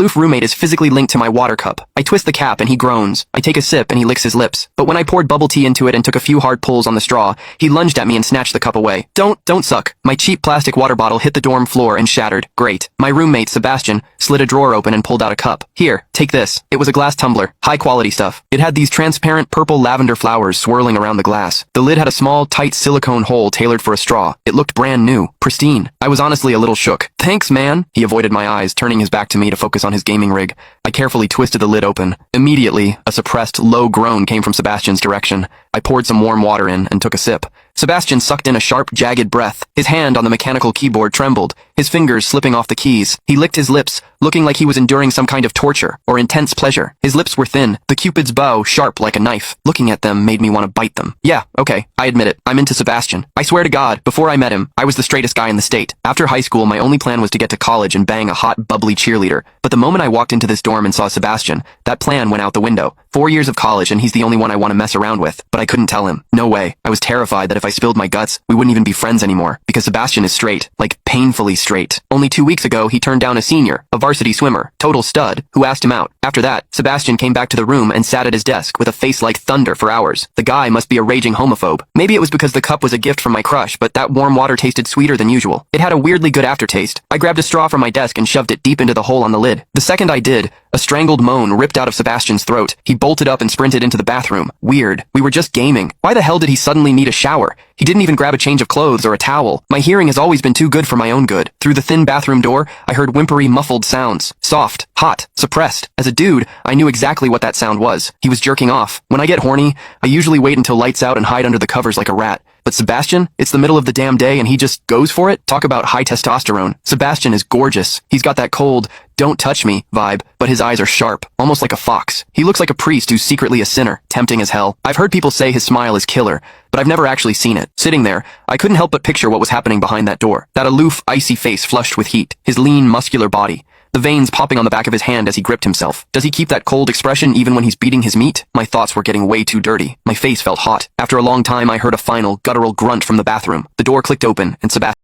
aloof roommate is physically linked to my water cup. I twist the cap and he groans. I take a sip and he licks his lips. But when I poured bubble tea into it and took a few hard pulls on the straw, he lunged at me and snatched the cup away. Don't suck. My cheap plastic water bottle hit the dorm floor and shattered. Great. My roommate, Sebastian, slid a drawer open and pulled out a cup. Here, take this. It was a glass tumbler. High quality stuff. It had these transparent purple lavender flowers swirling around the glass. The lid had a small, tight silicone hole tailored for a straw. It looked brand new. Pristine. I was honestly a little shook. Thanks, man. He avoided my eyes, turning his back to me to focus on his gaming rig. I carefully twisted the lid open. Immediately, a suppressed, low groan came from Sebastian's direction. I poured some warm water in and took a sip. Sebastian sucked in a sharp, jagged breath. His hand on the mechanical keyboard trembled, his fingers slipping off the keys. He licked his lips, looking like he was enduring some kind of torture or intense pleasure. His lips were thin, the Cupid's bow sharp like a knife. Looking at them made me want to bite them. Yeah, okay, I admit it. I'm into Sebastian. I swear to God, before I met him, I was the straightest guy in the state. After high school, my only plan was to get to college and bang a hot, bubbly cheerleader. But the moment I walked into this dorm and saw Sebastian, that plan went out the window. 4 years of college and he's the only one I want to mess around with. But I couldn't tell him. No way. I was terrified that if I spilled my guts, we wouldn't even be friends anymore. Because Sebastian is straight. Like, painfully straight. Only 2 weeks ago, he turned down a senior, a varsity swimmer, total stud, who asked him out. After that, Sebastian came back to the room and sat at his desk with a face like thunder for hours. The guy must be a raging homophobe. Maybe it was because the cup was a gift from my crush, but that warm water tasted sweeter than usual. It had a weirdly good aftertaste. I grabbed a straw from my desk and shoved it deep into the hole on the lid. The second I did, a strangled moan ripped out of Sebastian's throat. He bolted up and sprinted into the bathroom. Weird. We were just gaming. Why the hell did he suddenly need a shower? He didn't even grab a change of clothes or a towel. My hearing has always been too good for my own good. Through the thin bathroom door, I heard whimpery, muffled sounds. Soft, hot, suppressed. As a dude, I knew exactly what that sound was. He was jerking off. When I get horny, I usually wait until lights out and hide under the covers like a rat. But Sebastian, it's the middle of the damn day and he just goes for it? Talk about high testosterone. Sebastian is gorgeous. He's got that cold, don't touch me vibe, but his eyes are sharp, almost like a fox. He looks like a priest who's secretly a sinner, tempting as hell. I've heard people say his smile is killer, but I've never actually seen it. Sitting there, I couldn't help but picture what was happening behind that door. That aloof, icy face flushed with heat, his lean, muscular body. The veins popping on the back of his hand as he gripped himself. Does he keep that cold expression even when he's beating his meat? My thoughts were getting way too dirty. My face felt hot. After a long time, I heard a final, guttural grunt from the bathroom. The door clicked open, and Sebastian